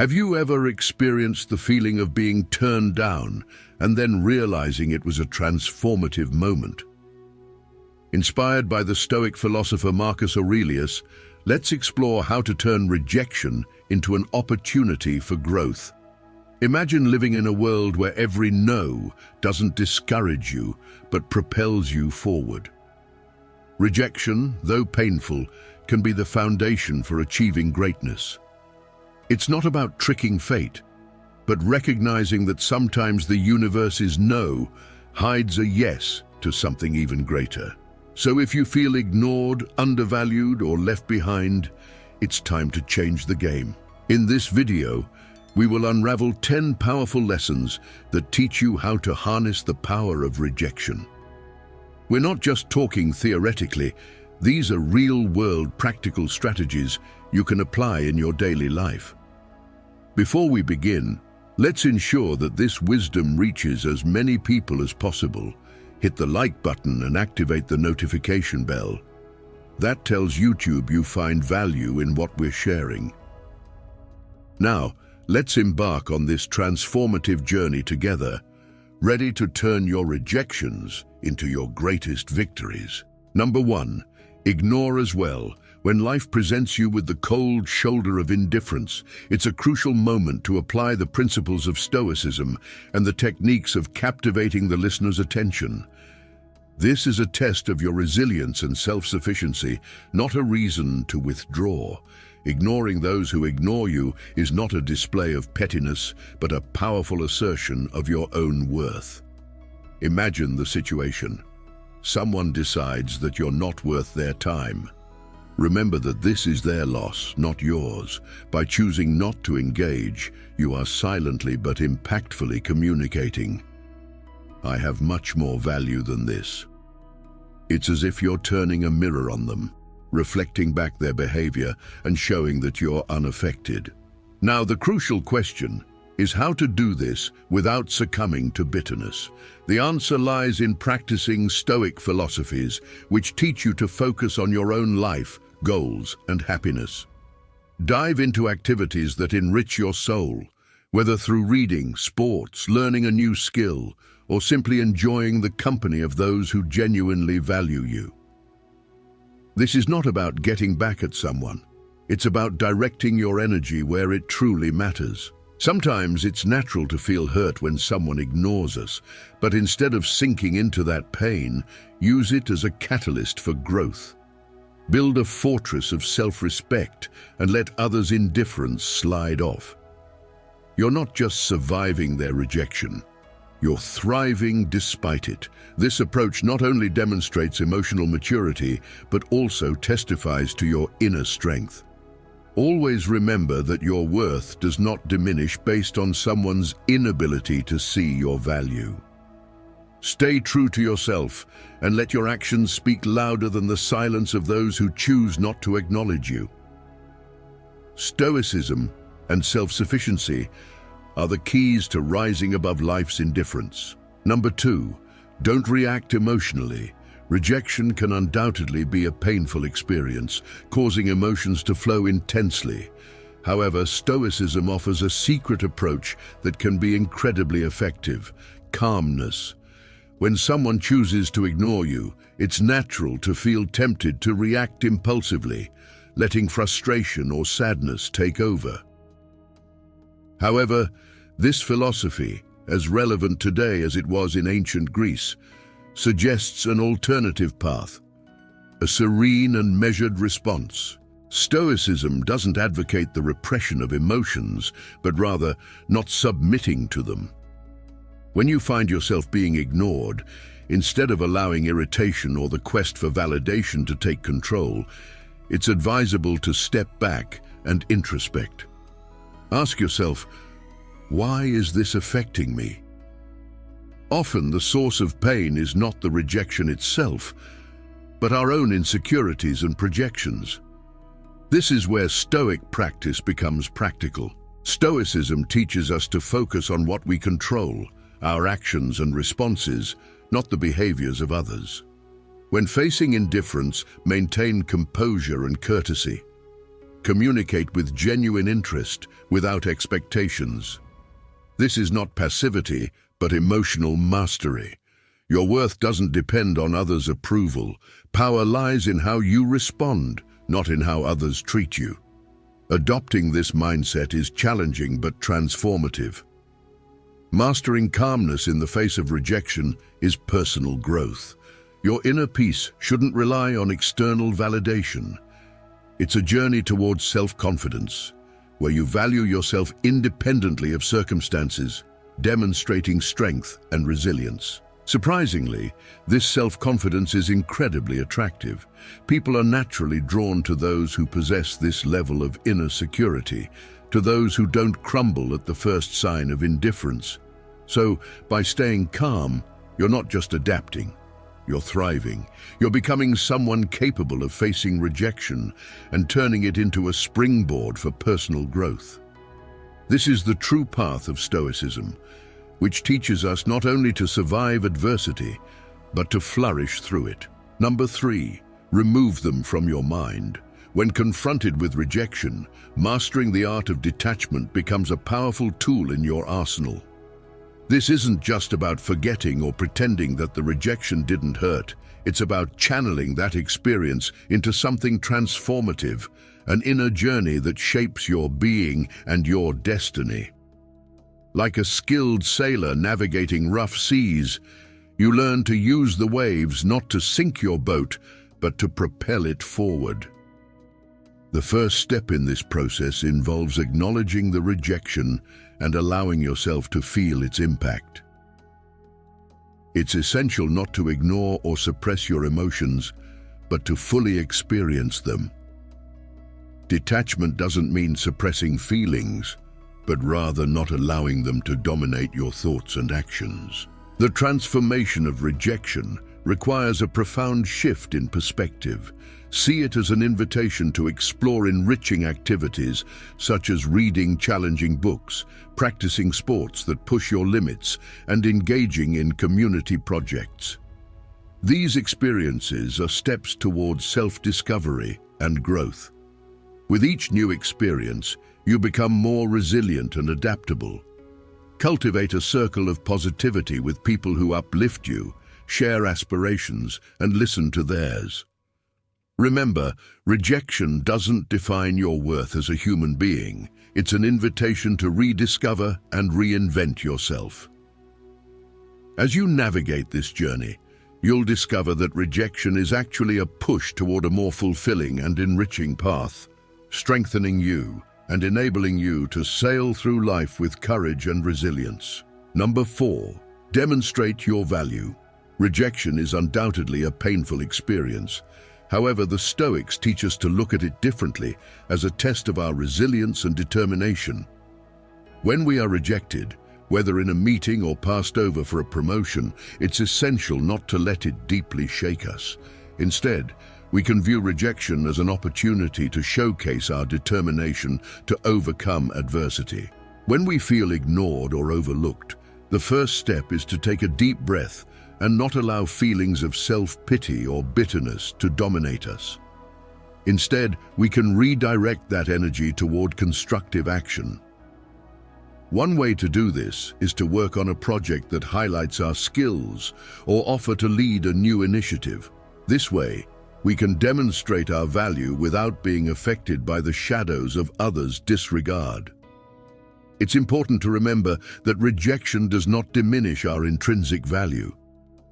Have you ever experienced the feeling of being turned down and then realizing it was a transformative moment? Inspired by the Stoic philosopher Marcus Aurelius, let's explore how to turn rejection into an opportunity for growth. Imagine living in a world where every no doesn't discourage you, but propels you forward. Rejection, though painful, can be the foundation for achieving greatness. It's not about tricking fate, but recognizing that sometimes the universe's no hides a yes to something even greater. So if you feel ignored, undervalued, or left behind, it's time to change the game. In this video, we will unravel 10 powerful lessons that teach you how to harness the power of rejection. We're not just talking theoretically. These are real-world practical strategies you can apply in your daily life. Before we begin, let's ensure that this wisdom reaches as many people as possible. Hit the like button and activate the notification bell. That tells YouTube you find value in what we're sharing. Now, let's embark on this transformative journey together, ready to turn your rejections into your greatest victories. Number 1, ignore as well. When life presents you with the cold shoulder of indifference, it's a crucial moment to apply the principles of Stoicism and the techniques of captivating the listener's attention. This is a test of your resilience and self-sufficiency, not a reason to withdraw. Ignoring those who ignore you is not a display of pettiness, but a powerful assertion of your own worth. Imagine the situation. Someone decides that you're not worth their time. Remember that this is their loss, not yours. By choosing not to engage, you are silently but impactfully communicating, "I have much more value than this." It's as if you're turning a mirror on them, reflecting back their behavior and showing that you're unaffected. Now, the crucial question is how to do this without succumbing to bitterness. The answer lies in practicing Stoic philosophies, which teach you to focus on your own life, goals, and happiness. Dive into activities that enrich your soul, whether through reading, sports, learning a new skill, or simply enjoying the company of those who genuinely value you. This is not about getting back at someone. It's about directing your energy where it truly matters. Sometimes it's natural to feel hurt when someone ignores us, but instead of sinking into that pain, use it as a catalyst for growth. Build a fortress of self-respect and let others' indifference slide off. You're not just surviving their rejection, you're thriving despite it. This approach not only demonstrates emotional maturity, but also testifies to your inner strength. Always remember that your worth does not diminish based on someone's inability to see your value. Stay true to yourself and let your actions speak louder than the silence of those who choose not to acknowledge you. Stoicism and self-sufficiency are the keys to rising above life's indifference. Number 2, don't react emotionally. Rejection can undoubtedly be a painful experience, causing emotions to flow intensely. However, Stoicism offers a secret approach that can be incredibly effective: calmness. When someone chooses to ignore you, it's natural to feel tempted to react impulsively, letting frustration or sadness take over. However, this philosophy, as relevant today as it was in ancient Greece, suggests an alternative path, a serene and measured response. Stoicism doesn't advocate the repression of emotions, but rather not submitting to them. When you find yourself being ignored, instead of allowing irritation or the quest for validation to take control, it's advisable to step back and introspect. Ask yourself, why is this affecting me? Often the source of pain is not the rejection itself, but our own insecurities and projections. This is where Stoic practice becomes practical. Stoicism teaches us to focus on what we control, our actions and responses, not the behaviors of others. When facing indifference, maintain composure and courtesy. Communicate with genuine interest, without expectations. This is not passivity, but emotional mastery. Your worth doesn't depend on others' approval. Power lies in how you respond, not in how others treat you. Adopting this mindset is challenging but transformative. Mastering calmness in the face of rejection is personal growth. Your inner peace shouldn't rely on external validation. It's a journey towards self-confidence, where you value yourself independently of circumstances, demonstrating strength and resilience. Surprisingly, this self-confidence is incredibly attractive. People are naturally drawn to those who possess this level of inner security, to those who don't crumble at the first sign of indifference. So, by staying calm, you're not just adapting, you're thriving. You're becoming someone capable of facing rejection and turning it into a springboard for personal growth. This is the true path of Stoicism, which teaches us not only to survive adversity, but to flourish through it. Number 3, remove them from your mind. When confronted with rejection, mastering the art of detachment becomes a powerful tool in your arsenal. This isn't just about forgetting or pretending that the rejection didn't hurt. It's about channeling that experience into something transformative, an inner journey that shapes your being and your destiny. Like a skilled sailor navigating rough seas, you learn to use the waves not to sink your boat, but to propel it forward. The first step in this process involves acknowledging the rejection and allowing yourself to feel its impact. It's essential not to ignore or suppress your emotions, but to fully experience them. Detachment doesn't mean suppressing feelings, but rather not allowing them to dominate your thoughts and actions. The transformation of rejection requires a profound shift in perspective. See it as an invitation to explore enriching activities such as reading challenging books, practicing sports that push your limits, and engaging in community projects. These experiences are steps towards self-discovery and growth. With each new experience, you become more resilient and adaptable. Cultivate a circle of positivity with people who uplift you, share aspirations, and listen to theirs. Remember, rejection doesn't define your worth as a human being. It's an invitation to rediscover and reinvent yourself. As you navigate this journey, you'll discover that rejection is actually a push toward a more fulfilling and enriching path, strengthening you and enabling you to sail through life with courage and resilience. Number 4, demonstrate your value. Rejection is undoubtedly a painful experience. However, the Stoics teach us to look at it differently, as a test of our resilience and determination. When we are rejected, whether in a meeting or passed over for a promotion, it's essential not to let it deeply shake us. Instead, we can view rejection as an opportunity to showcase our determination to overcome adversity. When we feel ignored or overlooked, the first step is to take a deep breath and not allow feelings of self-pity or bitterness to dominate us. Instead, we can redirect that energy toward constructive action. One way to do this is to work on a project that highlights our skills or offer to lead a new initiative. This way, we can demonstrate our value without being affected by the shadows of others' disregard. It's important to remember that rejection does not diminish our intrinsic value.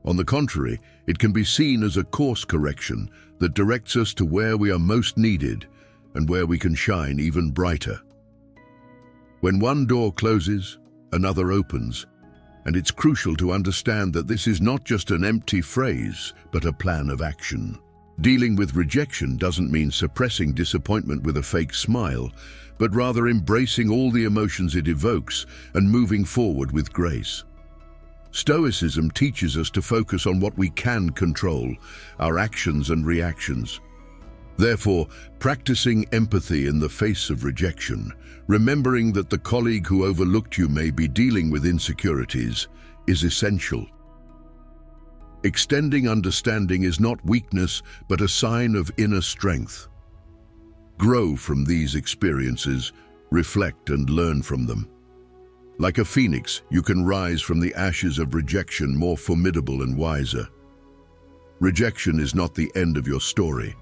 On the contrary, it can be seen as a course correction that directs us to where we are most needed and where we can shine even brighter. When one door closes, another opens, and it's crucial to understand that this is not just an empty phrase, but a plan of action. Dealing with rejection doesn't mean suppressing disappointment with a fake smile, but rather embracing all the emotions it evokes and moving forward with grace. Stoicism teaches us to focus on what we can control, our actions and reactions. Therefore, practicing empathy in the face of rejection, remembering that the colleague who overlooked you may be dealing with insecurities, is essential. Extending understanding is not weakness, but a sign of inner strength. Grow from these experiences, reflect and learn from them. Like a phoenix, you can rise from the ashes of rejection more formidable and wiser. Rejection is not the end of your story,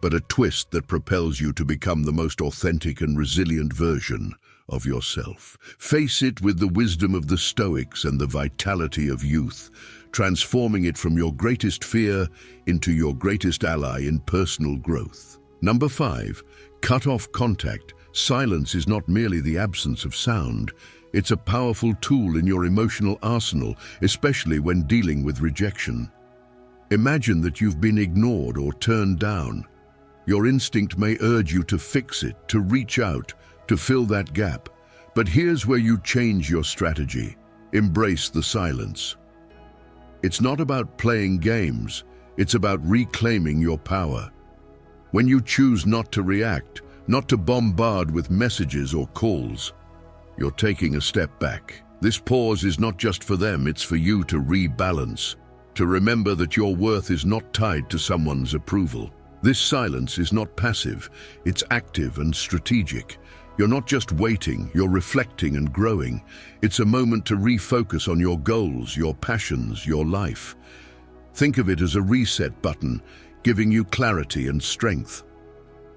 but a twist that propels you to become the most authentic and resilient version of yourself. Face it with the wisdom of the Stoics and the vitality of youth, transforming it from your greatest fear into your greatest ally in personal growth. Number 5, cut off contact. Silence is not merely the absence of sound. It's a powerful tool in your emotional arsenal, especially when dealing with rejection. Imagine that you've been ignored or turned down. Your instinct may urge you to fix it, to reach out, to fill that gap. But here's where you change your strategy. Embrace the silence. It's not about playing games, it's about reclaiming your power. When you choose not to react, not to bombard with messages or calls, you're taking a step back. This pause is not just for them, it's for you to rebalance, to remember that your worth is not tied to someone's approval. This silence is not passive, it's active and strategic. You're not just waiting, you're reflecting and growing. It's a moment to refocus on your goals, your passions, your life. Think of it as a reset button, giving you clarity and strength.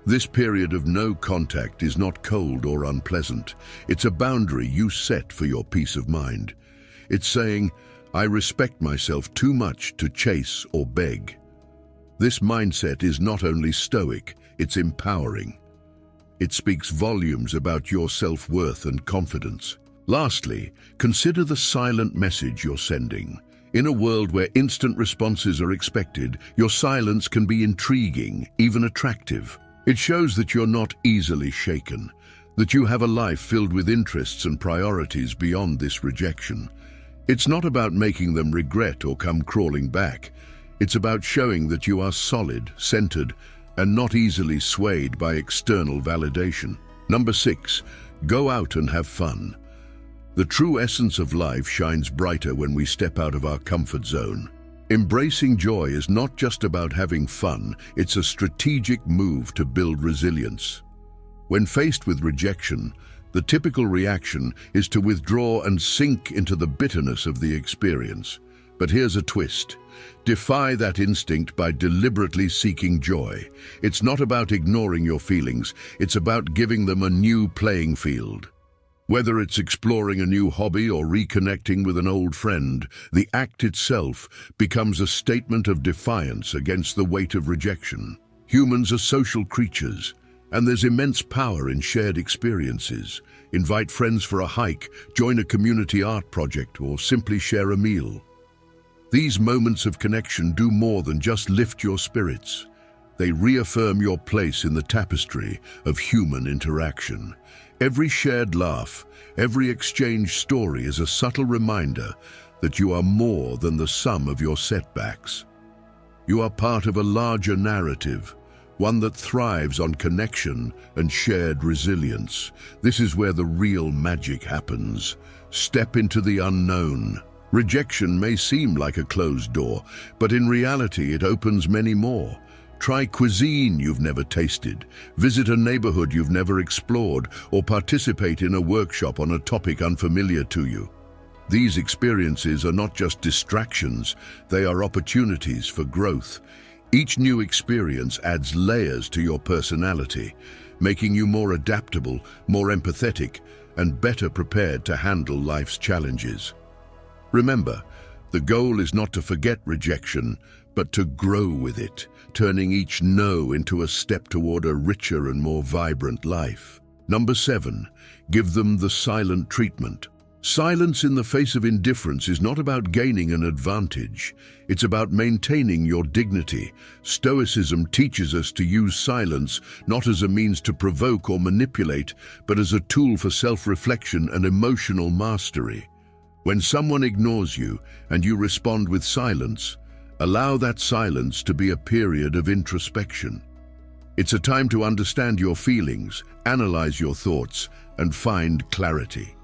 This period of no contact is not cold or unpleasant. It's a boundary you set for your peace of mind. It's saying, I respect myself too much to chase or beg. This mindset is not only stoic, it's empowering. It speaks volumes about your self-worth and confidence. Lastly, consider the silent message you're sending. In a world where instant responses are expected, your silence can be intriguing, even attractive. It shows that you're not easily shaken, that you have a life filled with interests and priorities beyond this rejection. It's not about making them regret or come crawling back. It's about showing that you are solid, centered, and not easily swayed by external validation. Number 6, go out and have fun. The true essence of life shines brighter when we step out of our comfort zone. Embracing joy is not just about having fun, it's a strategic move to build resilience. When faced with rejection, the typical reaction is to withdraw and sink into the bitterness of the experience. But here's a twist. Defy that instinct by deliberately seeking joy. It's not about ignoring your feelings, it's about giving them a new playing field. Whether it's exploring a new hobby or reconnecting with an old friend, the act itself becomes a statement of defiance against the weight of rejection. Humans are social creatures, and there's immense power in shared experiences. Invite friends for a hike, join a community art project, or simply share a meal. These moments of connection do more than just lift your spirits. They reaffirm your place in the tapestry of human interaction. Every shared laugh, every exchanged story is a subtle reminder that you are more than the sum of your setbacks. You are part of a larger narrative, one that thrives on connection and shared resilience. This is where the real magic happens. Step into the unknown. Rejection may seem like a closed door, but in reality it opens many more. Try cuisine you've never tasted, visit a neighborhood you've never explored, or participate in a workshop on a topic unfamiliar to you. These experiences are not just distractions, they are opportunities for growth. Each new experience adds layers to your personality, making you more adaptable, more empathetic, and better prepared to handle life's challenges. Remember, the goal is not to forget rejection, but to grow with it, turning each no into a step toward a richer and more vibrant life. Number 7, give them the silent treatment. Silence in the face of indifference is not about gaining an advantage. It's about maintaining your dignity. Stoicism teaches us to use silence not as a means to provoke or manipulate, but as a tool for self-reflection and emotional mastery. When someone ignores you and you respond with silence, allow that silence to be a period of introspection. It's a time to understand your feelings, analyze your thoughts, and find clarity.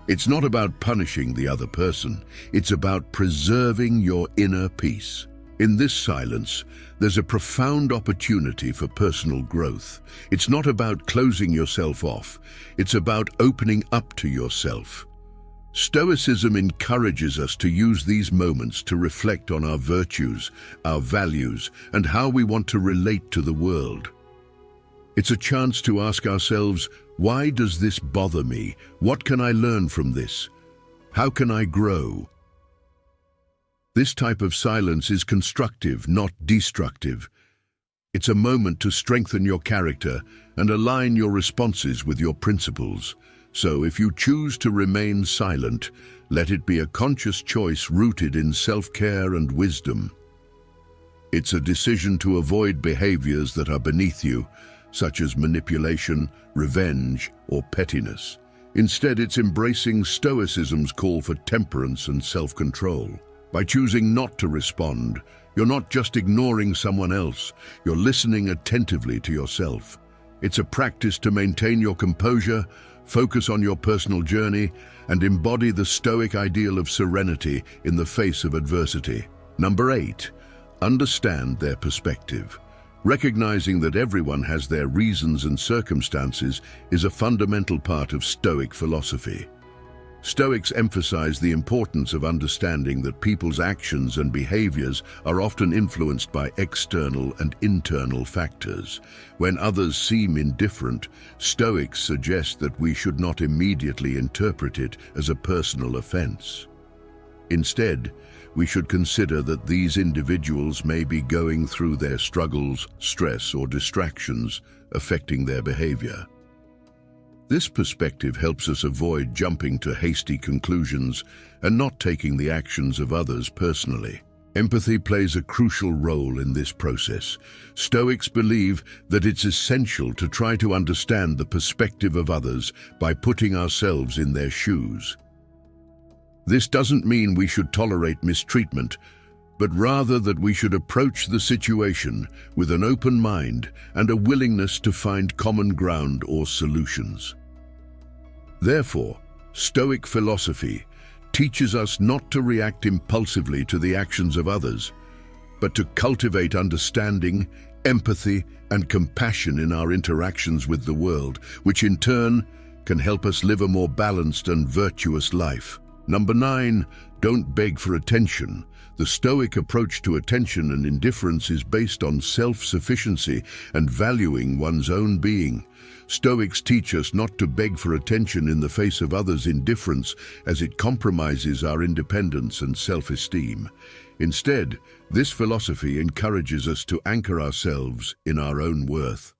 It's not about punishing the other person, it's about preserving your inner peace. In this silence, there's a profound opportunity for personal growth. It's not about closing yourself off, it's about opening up to yourself. Stoicism encourages us to use these moments to reflect on our virtues, our values, and how we want to relate to the world. It's a chance to ask ourselves, why does this bother me? What can I learn from this? How can I grow? This type of silence is constructive, not destructive. It's a moment to strengthen your character and align your responses with your principles. So if you choose to remain silent, let it be a conscious choice rooted in self-care and wisdom. It's a decision to avoid behaviors that are beneath you, such as manipulation, revenge, or pettiness. Instead, it's embracing Stoicism's call for temperance and self-control. By choosing not to respond, you're not just ignoring someone else, you're listening attentively to yourself. It's a practice to maintain your composure, focus on your personal journey, and embody the Stoic ideal of serenity in the face of adversity. Number 8, understand their perspective. Recognizing that everyone has their reasons and circumstances is a fundamental part of Stoic philosophy. Stoics emphasize the importance of understanding that people's actions and behaviors are often influenced by external and internal factors. When others seem indifferent, Stoics suggest that we should not immediately interpret it as a personal offense. Instead, we should consider that these individuals may be going through their struggles, stress, or distractions affecting their behavior. This perspective helps us avoid jumping to hasty conclusions and not taking the actions of others personally. Empathy plays a crucial role in this process. Stoics believe that it's essential to try to understand the perspective of others by putting ourselves in their shoes. This doesn't mean we should tolerate mistreatment, but rather that we should approach the situation with an open mind and a willingness to find common ground or solutions. Therefore, Stoic philosophy teaches us not to react impulsively to the actions of others, but to cultivate understanding, empathy, and compassion in our interactions with the world, which in turn can help us live a more balanced and virtuous life. Number 9, don't beg for attention. The Stoic approach to attention and indifference is based on self-sufficiency and valuing one's own being. Stoics teach us not to beg for attention in the face of others' indifference, as it compromises our independence and self-esteem. Instead, this philosophy encourages us to anchor ourselves in our own worth.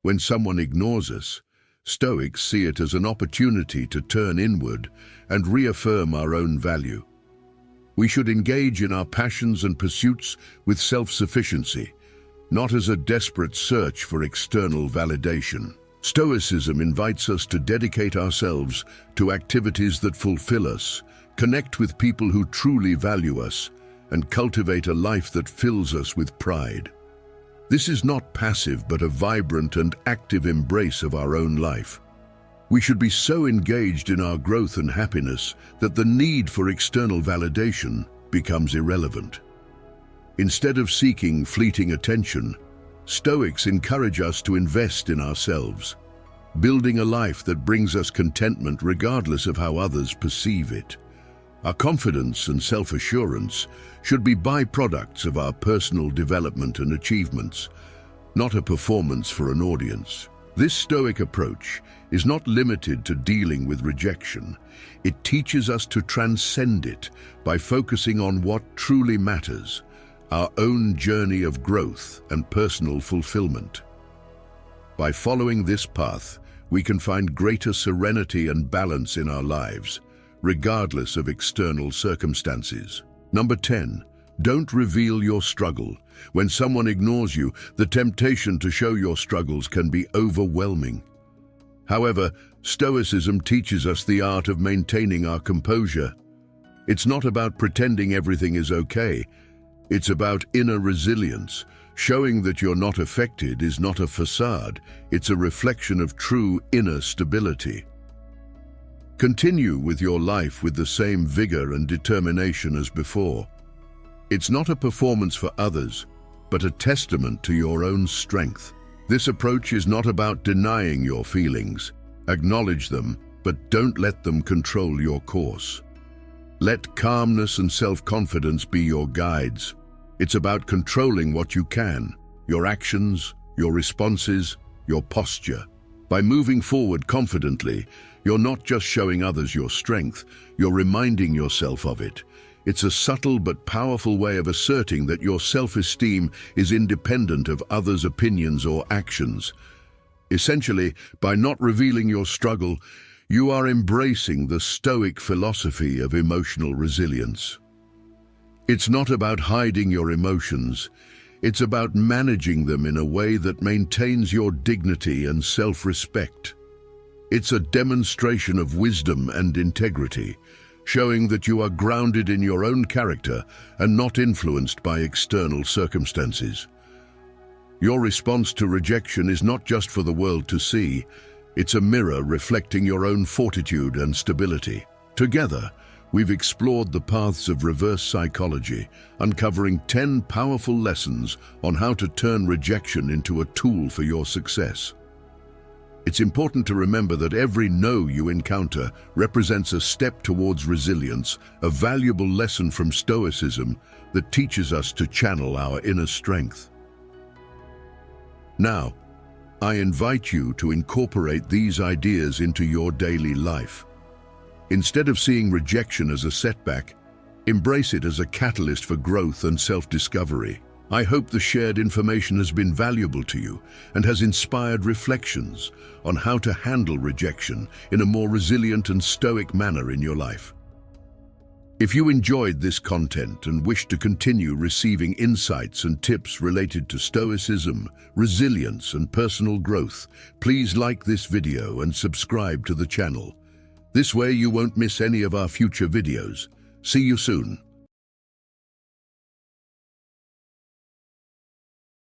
When someone ignores us, Stoics see it as an opportunity to turn inward and reaffirm our own value. We should engage in our passions and pursuits with self-sufficiency, not as a desperate search for external validation. Stoicism invites us to dedicate ourselves to activities that fulfill us, connect with people who truly value us, and cultivate a life that fills us with pride. This is not passive, but a vibrant and active embrace of our own life. We should be so engaged in our growth and happiness that the need for external validation becomes irrelevant. Instead of seeking fleeting attention, Stoics encourage us to invest in ourselves, building a life that brings us contentment regardless of how others perceive it. Our confidence and self-assurance should be byproducts of our personal development and achievements, not a performance for an audience. This Stoic approach is not limited to dealing with rejection. It teaches us to transcend it by focusing on what truly matters, our own journey of growth and personal fulfillment. By following this path, we can find greater serenity and balance in our lives, regardless of external circumstances. Number 10, don't reveal your struggle. When someone ignores you, the temptation to show your struggles can be overwhelming. However, Stoicism teaches us the art of maintaining our composure. It's not about pretending everything is okay. It's about inner resilience. Showing that you're not affected is not a facade. It's a reflection of true inner stability. Continue with your life with the same vigor and determination as before. It's not a performance for others, but a testament to your own strength. This approach is not about denying your feelings. Acknowledge them, but don't let them control your course. Let calmness and self-confidence be your guides. It's about controlling what you can, your actions, your responses, your posture. By moving forward confidently, you're not just showing others your strength, you're reminding yourself of it. It's a subtle but powerful way of asserting that your self-esteem is independent of others' opinions or actions. Essentially, by not revealing your struggle, you are embracing the Stoic philosophy of emotional resilience. It's not about hiding your emotions, it's about managing them in a way that maintains your dignity and self-respect. It's a demonstration of wisdom and integrity, showing that you are grounded in your own character and not influenced by external circumstances. Your response to rejection is not just for the world to see, it's a mirror reflecting your own fortitude and stability. Together, we've explored the paths of reverse psychology, uncovering 10 powerful lessons on how to turn rejection into a tool for your success. It's important to remember that every no you encounter represents a step towards resilience, a valuable lesson from Stoicism that teaches us to channel our inner strength. Now, I invite you to incorporate these ideas into your daily life. Instead of seeing rejection as a setback, embrace it as a catalyst for growth and self-discovery. I hope the shared information has been valuable to you and has inspired reflections on how to handle rejection in a more resilient and stoic manner in your life. If you enjoyed this content and wish to continue receiving insights and tips related to Stoicism, resilience, and personal growth, please like this video and subscribe to the channel. This way you won't miss any of our future videos. See you soon.